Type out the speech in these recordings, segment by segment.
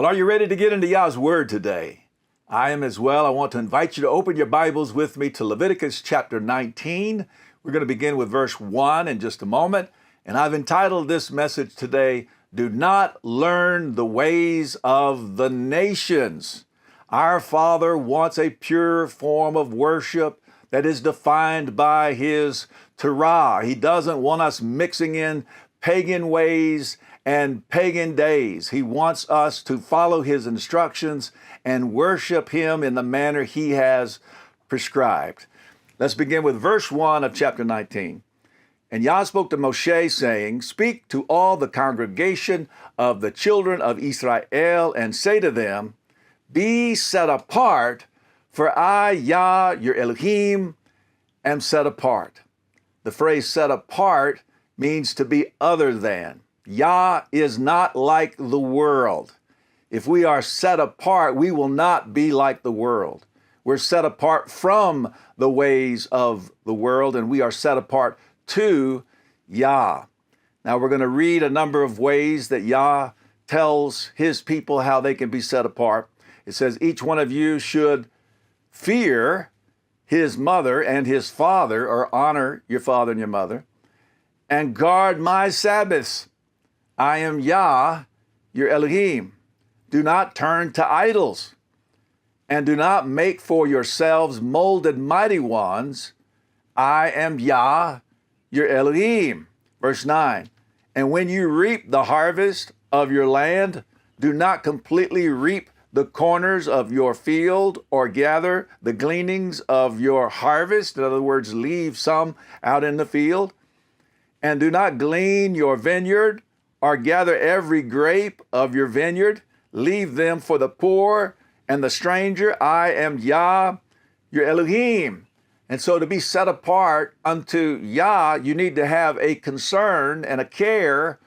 Well, are you ready to get into Yah's Word today? I am as well. I want to invite you to open your Bibles with me to Leviticus chapter 19. We're going to begin with verse 1 in just a moment. And I've entitled this message today, Do Not Learn the Ways of the Nations. Our Father wants a pure form of worship that is defined by His Torah. He doesn't want us mixing in pagan ways and pagan days. He wants us to follow His instructions and worship Him in the manner He has prescribed. Let's begin with verse 1 of chapter 19. And Yah spoke to Moshe, saying, Speak to all the congregation of the children of Israel, and say to them, Be set apart, for I, Yah, your Elohim, am set apart. The phrase set apart means to be other than. Yah is not like the world. If we are set apart, we will not be like the world. We're set apart from the ways of the world, and we are set apart to Yah. Now we're going to read a number of ways that Yah tells His people how they can be set apart. It says, each one of you should fear his mother and his father, or honor your father and your mother, and guard my Sabbaths. I am Yah, your Elohim. Do not turn to idols, and do not make for yourselves molded mighty ones. I am Yah, your Elohim. Verse 9, and when you reap the harvest of your land, do not completely reap the corners of your field or gather the gleanings of your harvest. In other words, leave some out in the field. And do not glean your vineyard or gather every grape of your vineyard. Leave them for the poor and the stranger. I am Yah, your Elohim. And so to be set apart unto Yah, you need to have a concern and a care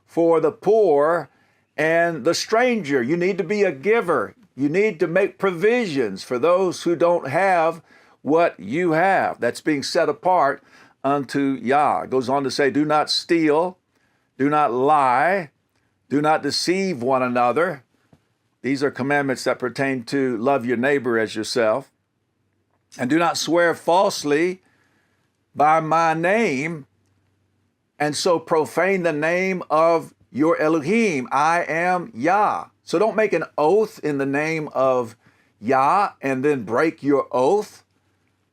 for the poor and the stranger. You need to be a giver. You need to make provisions for those who don't have what you have. That's being set apart unto Yah. It goes on to say, do not steal, do not lie, do not deceive one another. These are commandments that pertain to love your neighbor as yourself. And do not swear falsely by my name, and so profane the name of your Elohim. I am Yah. So don't make an oath in the name of Yah and then break your oath.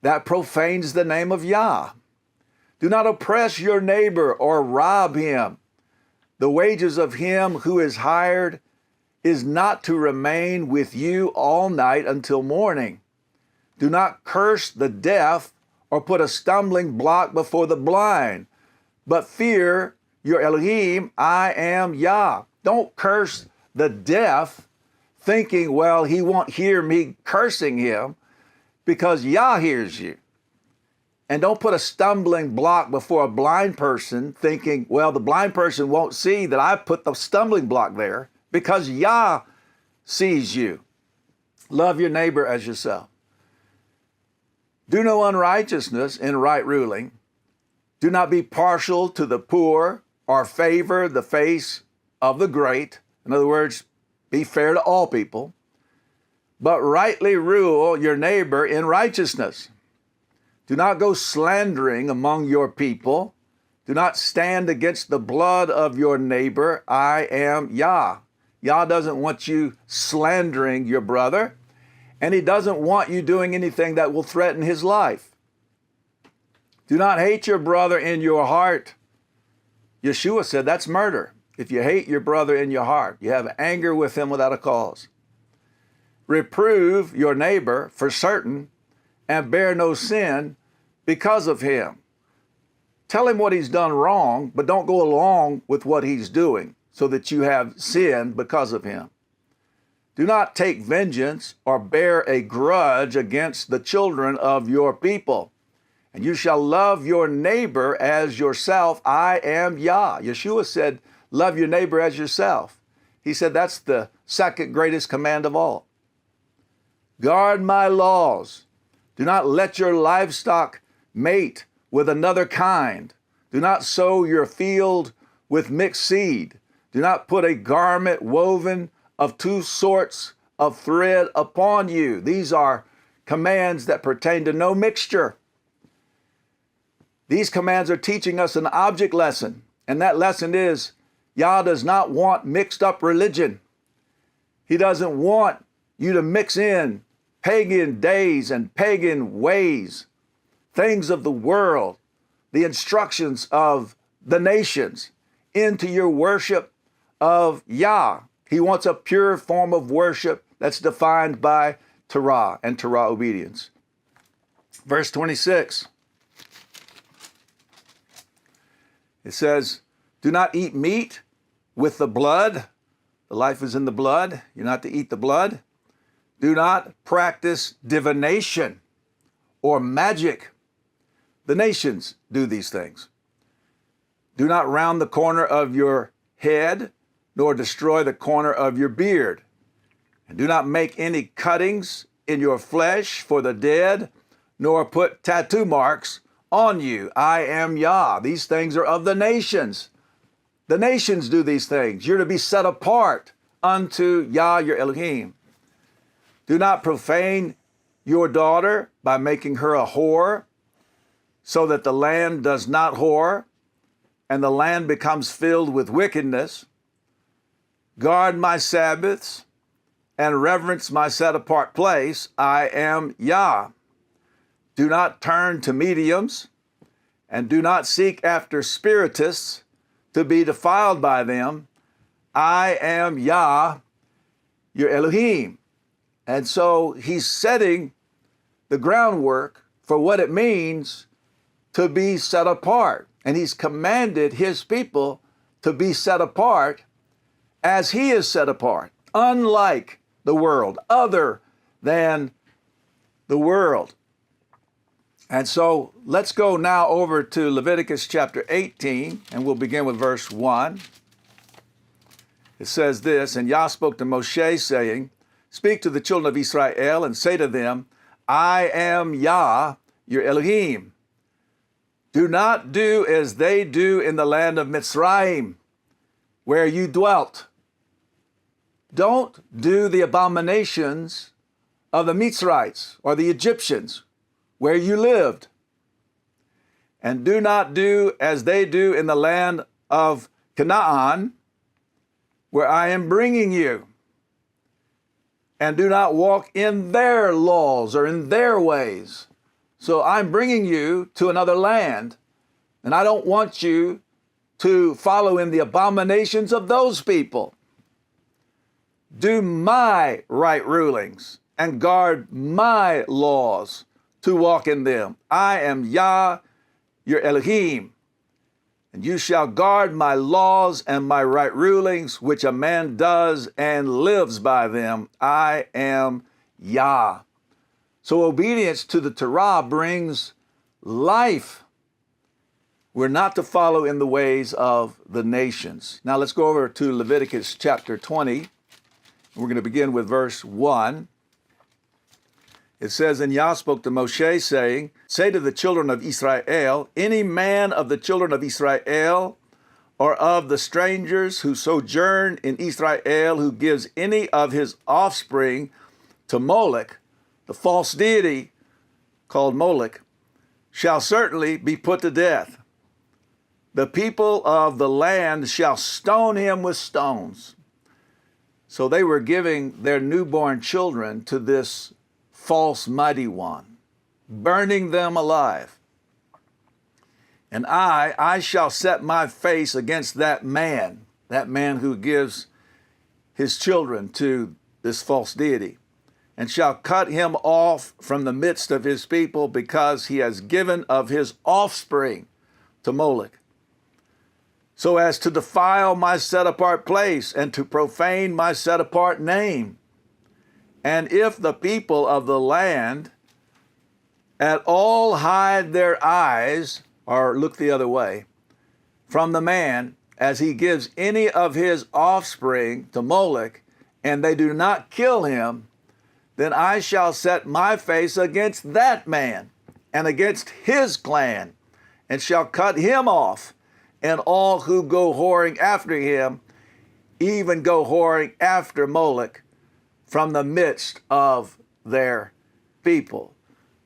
That profanes the name of Yah. Do not oppress your neighbor or rob him. The wages of him who is hired is not to remain with you all night until morning. Do not curse the deaf or put a stumbling block before the blind, but fear your Elohim. I am Yah. Don't curse the deaf thinking, well, he won't hear me cursing him, because Yah hears you. And don't put a stumbling block before a blind person thinking, well, the blind person won't see that I put the stumbling block there, because Yah sees you. Love your neighbor as yourself. Do no unrighteousness in right ruling. Do not be partial to the poor or favor the face of the great. In other words, be fair to all people. But rightly rule your neighbor in righteousness. Do not go slandering among your people. Do not stand against the blood of your neighbor. I am Yah. Yah doesn't want you slandering your brother, and He doesn't want you doing anything that will threaten his life. Do not hate your brother in your heart. Yeshua said that's murder. If you hate your brother in your heart, you have anger with him without a cause. Reprove your neighbor for certain, and bear no sin because of him. Tell him what he's done wrong, but don't go along with what he's doing so that you have sin because of him. Do not take vengeance or bear a grudge against the children of your people. And you shall love your neighbor as yourself. I am Yah. Yeshua said, love your neighbor as yourself. He said that's the second greatest command of all. Guard my laws. Do not let your livestock mate with another kind. Do not sow your field with mixed seed. Do not put a garment woven of two sorts of thread upon you. These are commands that pertain to no mixture. These commands are teaching us an object lesson, and that lesson is Yah does not want mixed up religion. He doesn't want you to mix in pagan days and pagan ways, things of the world, the instructions of the nations into your worship of Yah. He wants a pure form of worship that's defined by Torah and Torah obedience. Verse 26, it says, do not eat meat with the blood. The life is in the blood. You're not to eat the blood. Do not practice divination or magic. The nations do these things. Do not round the corner of your head, nor destroy the corner of your beard. And do not make any cuttings in your flesh for the dead, nor put tattoo marks on you. I am Yah. These things are of the nations. The nations do these things. You're to be set apart unto Yah, your Elohim. Do not profane your daughter by making her a whore, so that the land does not whore, and the land becomes filled with wickedness. Guard my Sabbaths and reverence my set-apart place. I am Yah. Do not turn to mediums, and do not seek after spiritists to be defiled by them. I am Yah, your Elohim. And so he's setting the groundwork for what it means to be set apart. And he's commanded his people to be set apart as he is set apart, unlike the world, other than the world. And so let's go now over to Leviticus chapter 18, and we'll begin with verse 1. It says this, and Yah spoke to Moshe, saying, speak to the children of Israel and say to them, I am Yah, your Elohim. Do not do as they do in the land of Mitzrayim, where you dwelt. Don't do the abominations of the Mitzrites or the Egyptians, where you lived. And do not do as they do in the land of Canaan, where I am bringing you. And do not walk in their laws or in their ways. So I'm bringing you to another land, and I don't want you to follow in the abominations of those people. Do my right rulings and guard my laws to walk in them. I am Yah, your Elohim, and you shall guard my laws and my right rulings, which a man does and lives by them. I am Yah. So obedience to the Torah brings life. We're not to follow in the ways of the nations. Now let's go over to Leviticus chapter 20. We're going to begin with verse 1. It says, and Yah spoke to Moshe, saying, say to the children of Israel, any man of the children of Israel or of the strangers who sojourn in Israel, who gives any of his offspring to Molech, the false deity called Molech, shall certainly be put to death. The people of the land shall stone him with stones. So they were giving their newborn children to this false mighty one, burning them alive. And I shall set my face against that man who gives his children to this false deity, and shall cut him off from the midst of his people, because he has given of his offspring to Molech, so as to defile my set-apart place and to profane my set-apart name. And if the people of the land at all hide their eyes, or look the other way, from the man, as he gives any of his offspring to Molech, and they do not kill him, then I shall set my face against that man and against his clan, and shall cut him off, and all who go whoring after him, even go whoring after Moloch from the midst of their people.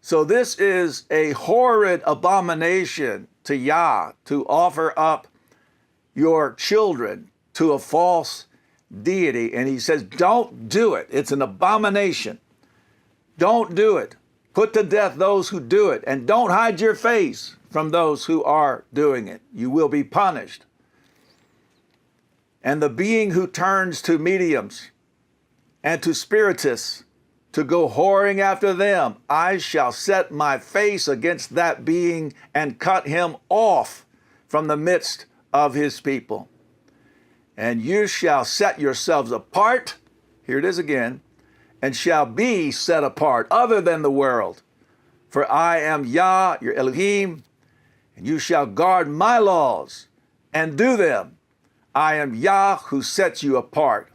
So this is a horrid abomination to Yah, to offer up your children to a false deity. And he says, don't do it. It's an abomination. Don't do it. Put to death those who do it, and don't hide your face from those who are doing it. You will be punished. And the being who turns to mediums and to spiritists to go whoring after them, I shall set my face against that being and cut him off from the midst of his people. And you shall set yourselves apart, here it is again, and shall be set apart other than the world. For I am Yah, your Elohim, and you shall guard my laws and do them. I am Yah who sets you apart.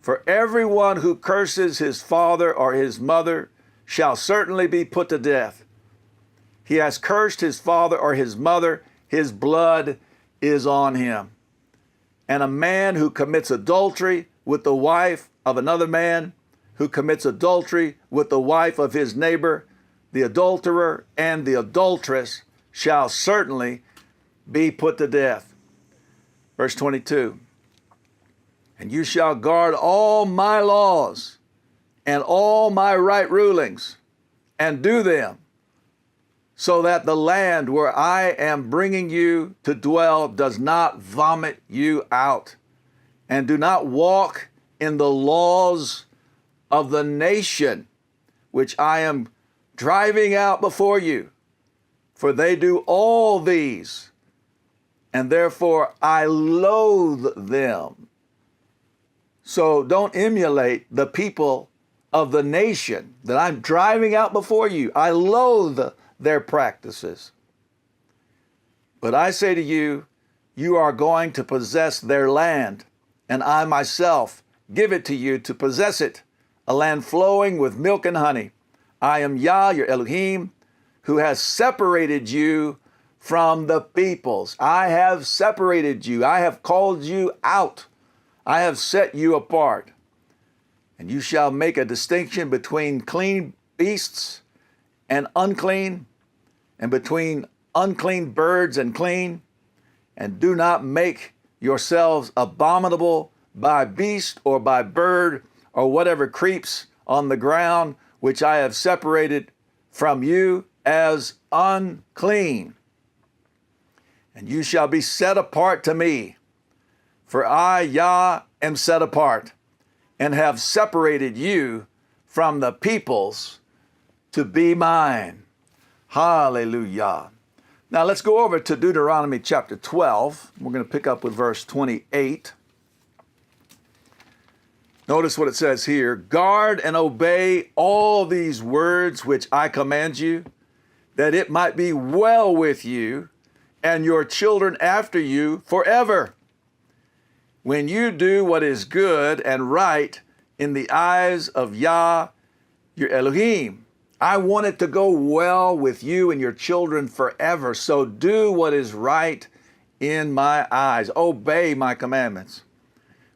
For everyone who curses his father or his mother shall certainly be put to death. He has cursed his father or his mother, his blood is on him. And a man who commits adultery with the wife of another man, who commits adultery with the wife of his neighbor, the adulterer and the adulteress shall certainly be put to death. Verse 22, and you shall guard all my laws and all my right rulings and do them, so that the land where I am bringing you to dwell does not vomit you out. And do not walk in the laws of the nation which I am driving out before you, for they do all these, and therefore I loathe them. So don't emulate the people of the nation that I'm driving out before you. I loathe their practices. But I say to you, you are going to possess their land, and I myself give it to you to possess it, a land flowing with milk and honey. I am Yah, your Elohim, who has separated you from the peoples. I have separated you. I have called you out. I have set you apart. And you shall make a distinction between clean beasts and unclean, and between unclean birds and clean, and do not make yourselves abominable by beast or by bird or whatever creeps on the ground, which I have separated from you as unclean. And you shall be set apart to me, for I, Yah, am set apart, and have separated you from the peoples to be mine. Hallelujah. Now let's go over to Deuteronomy chapter 12. We're going to pick up with verse 28. Notice what it says here. Guard and obey all these words which I command you, that it might be well with you and your children after you forever. When you do what is good and right in the eyes of Yah, your Elohim, I want it to go well with you and your children forever. So do what is right in my eyes. Obey my commandments.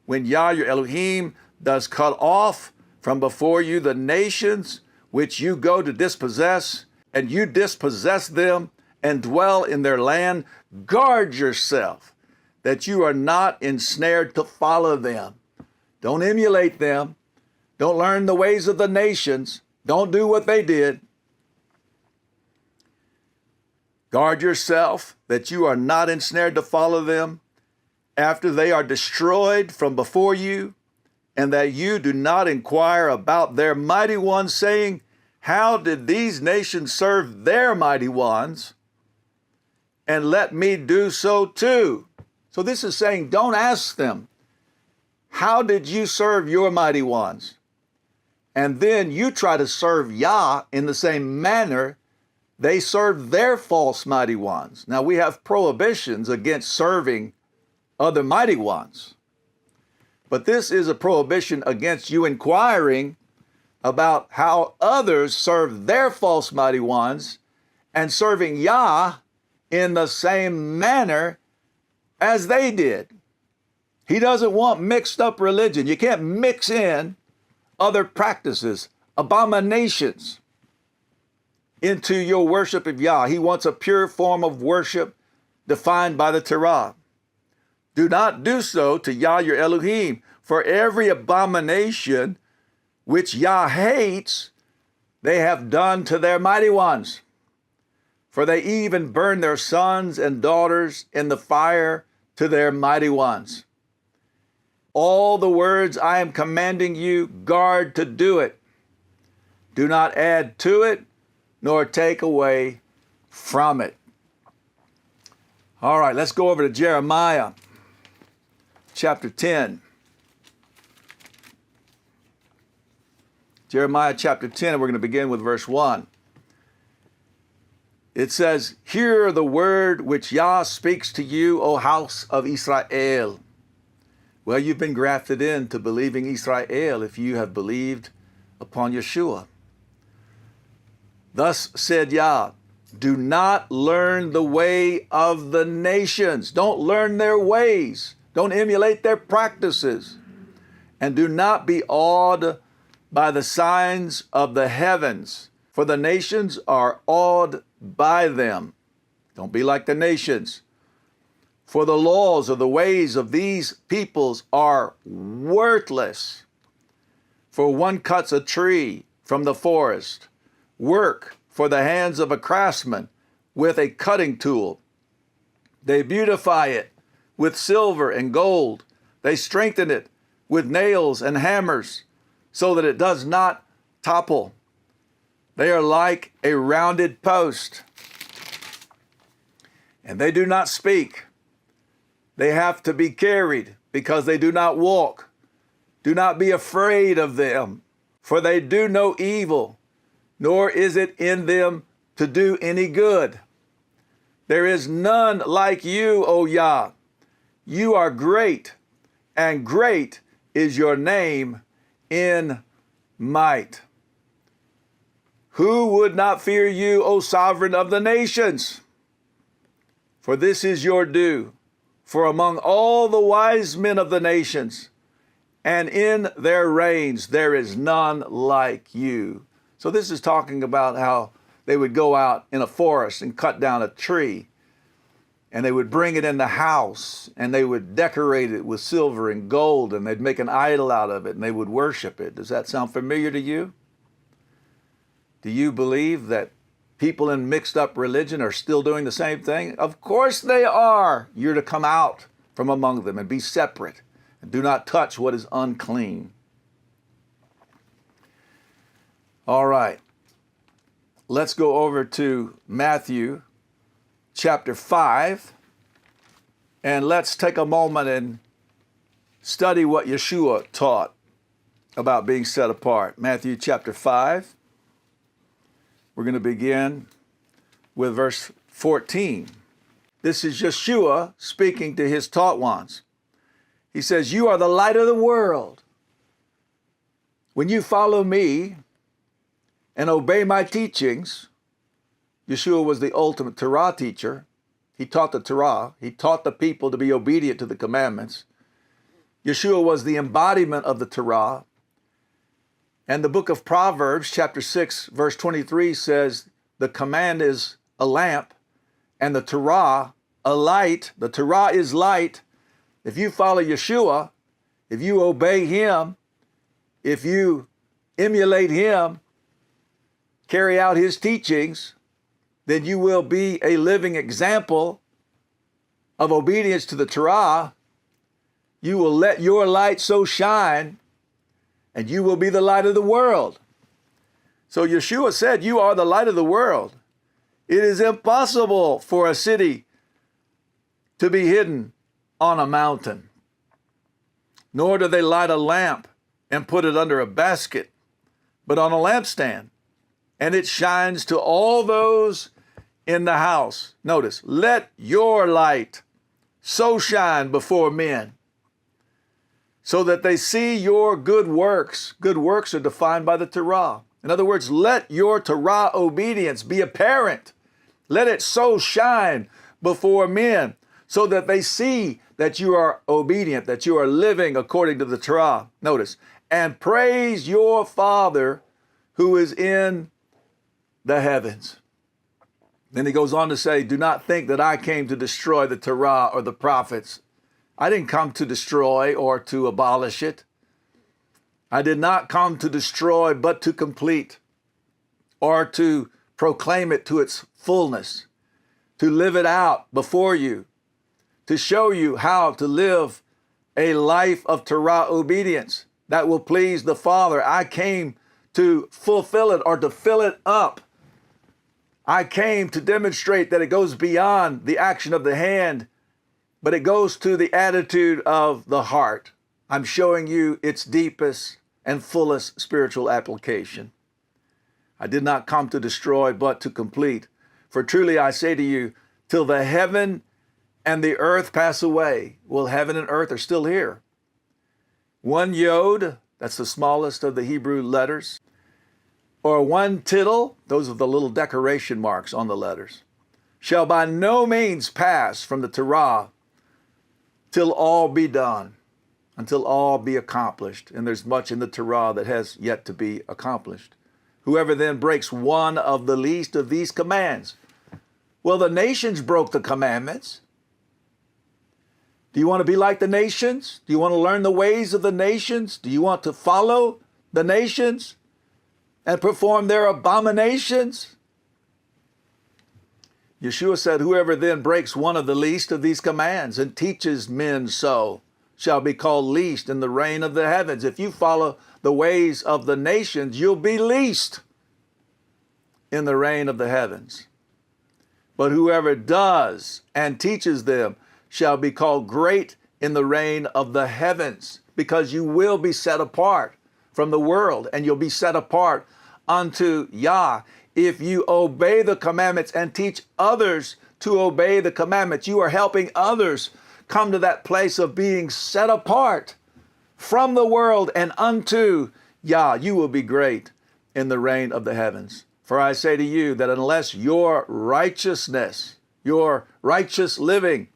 When Yah, your Elohim, does cut off from before you the nations which you go to dispossess, and you dispossess them and dwell in their land, guard yourself that you are not ensnared to follow them. Don't emulate them. Don't learn the ways of the nations. Don't do what they did. Guard yourself that you are not ensnared to follow them after they are destroyed from before you, and that you do not inquire about their mighty ones, saying, how did these nations serve their mighty ones? And let me do so too. So this is saying, don't ask them, how did you serve your mighty ones? And then you try to serve Yah in the same manner they served their false mighty ones. Now we have prohibitions against serving other mighty ones. But this is a prohibition against you inquiring about how others serve their false mighty ones and serving Yah in the same manner as they did. He doesn't want mixed up religion. You can't mix in other practices, abominations, into your worship of Yah. He wants a pure form of worship defined by the Torah. Do not do so to Yah your Elohim, for every abomination which Yah hates, they have done to their mighty ones. For they even burn their sons and daughters in the fire to their mighty ones. All the words I am commanding you, guard to do it. Do not add to it, nor take away from it. All right, let's go over to Jeremiah chapter 10. Jeremiah chapter 10, and we're going to begin with verse 1. It says, hear the word which Yah speaks to you, O house of Israel. Well, you've been grafted into believing Israel if you have believed upon Yeshua. Thus said Yah, do not learn the way of the nations. Don't learn their ways. Don't emulate their practices. And do not be awed by the signs of the heavens, for the nations are awed by them. Don't be like the nations. For the laws or the ways of these peoples are worthless. For one cuts a tree from the forest, work for the hands of a craftsman with a cutting tool. They beautify it with silver and gold. They strengthen it with nails and hammers so that it does not topple. They are like a rounded post, and they do not speak. They have to be carried because they do not walk. Do not be afraid of them, for they do no evil, nor is it in them to do any good. There is none like you, O Yah. You are great, and great is your name in might. Who would not fear you, O sovereign of the nations? For this is your due. For among all the wise men of the nations, and in their reigns, there is none like you. So this is talking about how they would go out in a forest and cut down a tree, and they would bring it in the house, and they would decorate it with silver and gold, and they'd make an idol out of it, and they would worship it. Does that sound familiar to you? Do you believe that people in mixed up religion are still doing the same thing? Of course they are. You're to come out from among them and be separate, and do not touch what is unclean. All right. Let's go over to Matthew chapter 5, and let's take a moment and study what Yeshua taught about being set apart. Matthew chapter 5. We're going to begin with verse 14. This is Yeshua speaking to his taught ones. He says, you are the light of the world. When you follow me and obey my teachings, Yeshua was the ultimate Torah teacher. He taught the Torah. He taught the people to be obedient to the commandments. Yeshua was the embodiment of the Torah. And the book of Proverbs, chapter 6, verse 23 says, the command is a lamp and the Torah a light. The Torah is light. If you follow Yeshua, if you obey him, if you emulate him, carry out his teachings, then you will be a living example of obedience to the Torah. You will let your light so shine, and you will be the light of the world. So Yeshua said, you are the light of the world. It is impossible for a city to be hidden on a mountain. Nor do they light a lamp and put it under a basket, but on a lampstand, and it shines to all those in the house. Notice, let your light so shine before men, so that they see your good works. Good works are defined by the Torah. In other words, let your Torah obedience be apparent. Let it so shine before men, so that they see that you are obedient, that you are living according to the Torah. Notice, and praise your Father who is in the heavens. Then he goes on to say, do not think that I came to destroy the Torah or the prophets. I didn't come to destroy or to abolish it. I did not come to destroy, but to complete, or to proclaim it to its fullness, to live it out before you, to show you how to live a life of Torah obedience that will please the Father. I came to fulfill it or to fill it up. I came to demonstrate that it goes beyond the action of the hand, but it goes to the attitude of the heart. I'm showing you its deepest and fullest spiritual application. I did not come to destroy, but to complete. For truly I say to you, till the heaven and the earth pass away. Well, heaven and earth are still here. One yod, that's the smallest of the Hebrew letters, or one tittle, those are the little decoration marks on the letters, shall by no means pass from the Torah till all be done, until all be accomplished. And there's much in the Torah that has yet to be accomplished. Whoever then breaks one of the least of these commands. Well, the nations broke the commandments. Do you want to be like the nations? Do you want to learn the ways of the nations? Do you want to follow the nations and perform their abominations? Yeshua said, whoever then breaks one of the least of these commands and teaches men so shall be called least in the reign of the heavens. If you follow the ways of the nations, you'll be least in the reign of the heavens. But whoever does and teaches them shall be called great in the reign of the heavens, because you will be set apart from the world, and you'll be set apart unto Yah. If you obey the commandments and teach others to obey the commandments, you are helping others come to that place of being set apart from the world and unto Yah. You will be great in the reign of the heavens. For I say to you that unless your righteousness, your righteous living,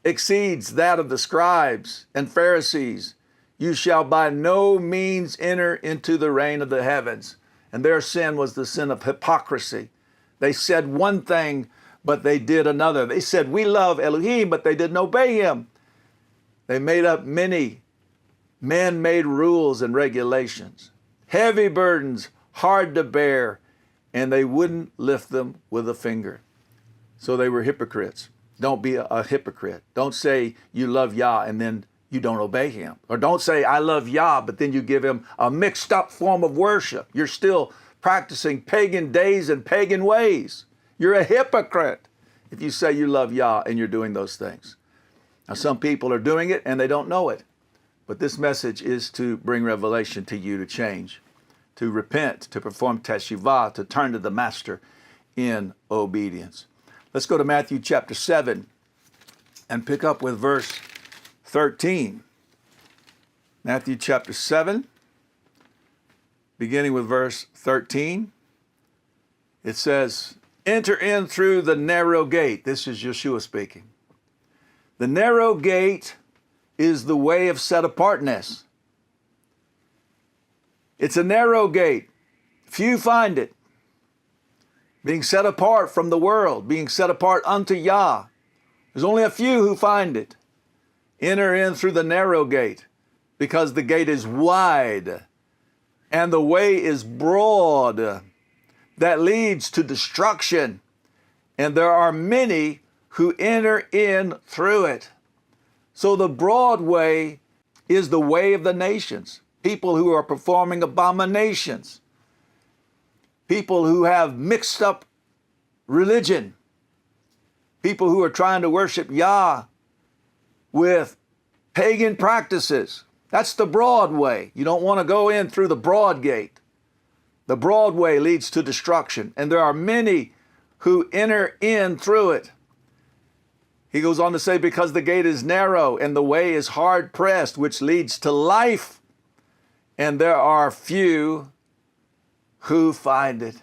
exceeds that of the scribes and Pharisees, you shall by no means enter into the reign of the heavens. And their sin was the sin of hypocrisy. They said one thing, but they did another. They said, we love Elohim, but they didn't obey him. They made up many man-made rules and regulations, heavy burdens, hard to bear, and they wouldn't lift them with a finger. So they were hypocrites. Don't be a hypocrite. Don't say you love Yah and then you don't obey him. Or don't say I love Yah, but then you give him a mixed up form of worship. You're still practicing pagan days and pagan ways. You're a hypocrite if you say you love Yah and you're doing those things. Now, some people are doing it and they don't know it. But this message is to bring revelation to you to change, to repent, to perform teshuvah, to turn to the Master in obedience. Let's go to Matthew chapter 7 and pick up with verse 13. Matthew chapter 7, beginning with verse 13. It says, enter in through the narrow gate. This is Yeshua speaking. The narrow gate is the way of set apartness. It's a narrow gate. Few find it. Being set apart from the world, being set apart unto Yah. There's only a few who find it. Enter in through the narrow gate, because the gate is wide and the way is broad that leads to destruction. And there are many who enter in through it. So the broad way is the way of the nations. People who are performing abominations. People who have mixed up religion. People who are trying to worship Yah with pagan practices. That's the broad way. You don't want to go in through the broad gate. The broad way leads to destruction, and there are many who enter in through it. He goes on to say, because the gate is narrow and the way is hard pressed, which leads to life, and there are few who find it.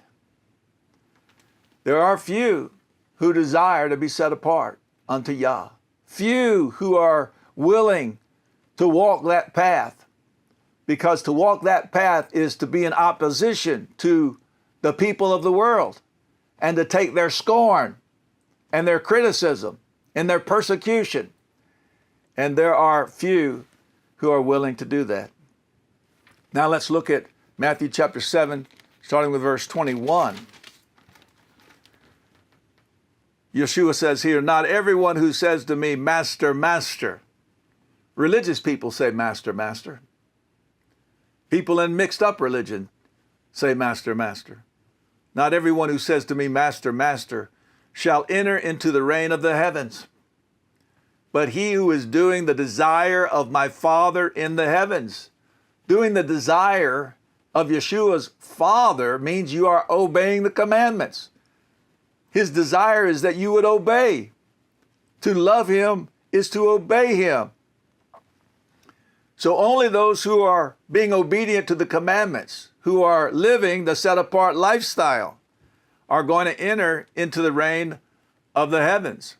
There are few who desire to be set apart unto Yah. few who are willing to walk that path, because to walk that path is to be in opposition to the people of the world and to take their scorn and their criticism and their persecution. And there are few who are willing to do that. Now let's look at Matthew chapter 7, starting with verse 21. Yeshua says here, "Not everyone who says to me, 'Master, Master.'" Religious people say, "Master, Master." People in mixed up religion say, "Master, Master." "Not everyone who says to me, 'Master, Master,' shall enter into the reign of the heavens, but he who is doing the desire of my Father in the heavens." Doing the desire of Yeshua's Father means you are obeying the commandments. His desire is that you would obey. To love him is to obey him. So only those who are being obedient to the commandments, who are living the set-apart lifestyle, are going to enter into the reign of the heavens.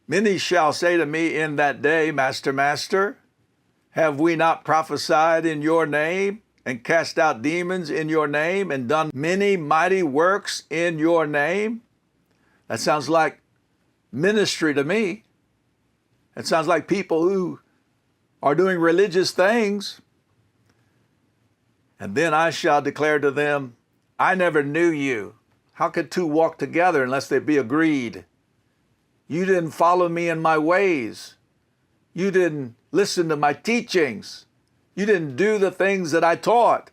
"Many shall say to me in that day, 'Master, Master, have we not prophesied in your name, and cast out demons in your name, and done many mighty works in your name?'" That sounds like ministry to me. It sounds like people who are doing religious things. "And then I shall declare to them, 'I never knew you.'" How could two walk together unless they be agreed? "You didn't follow me in my ways. You didn't listen to my teachings. You didn't do the things that I taught."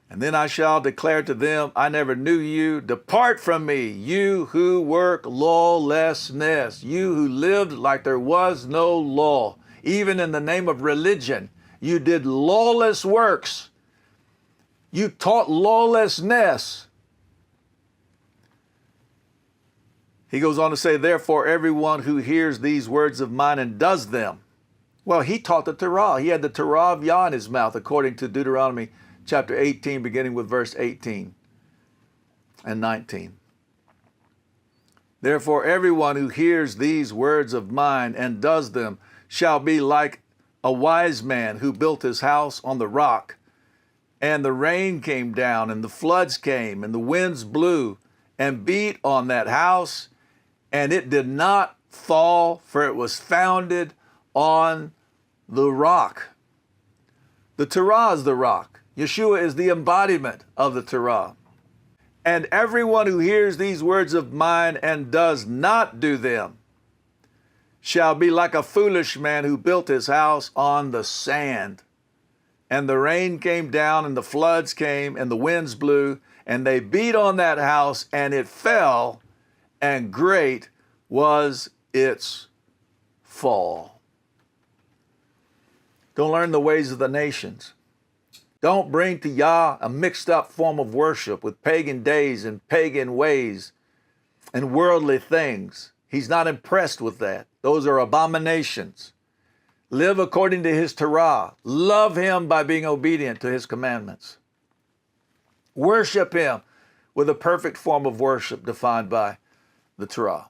"And then I shall declare to them, 'I never knew you. Depart from me, you who work lawlessness,'" you who lived like there was no law. Even in the name of religion, you did lawless works. You taught lawlessness. He goes on to say, "Therefore, everyone who hears these words of mine and does them." Well, he taught the Torah. He had the Torah of Yah in his mouth, according to Deuteronomy chapter 18, beginning with verse 18 and 19. "Therefore, everyone who hears these words of mine and does them shall be like a wise man who built his house on the rock. And the rain came down, and the floods came, and the winds blew and beat on that house, and it did not fall, for it was founded on the rock." The Torah is the rock. Yeshua is the embodiment of the Torah. "And everyone who hears these words of mine and does not do them shall be like a foolish man who built his house on the sand. And the rain came down, and the floods came, and the winds blew, and they beat on that house, and it fell, and great was its fall." Don't learn the ways of the nations. Don't bring to Yah a mixed up form of worship with pagan days and pagan ways and worldly things. He's not impressed with that. Those are abominations. Live according to his Torah. Love him by being obedient to his commandments. Worship him with a perfect form of worship defined by the Torah.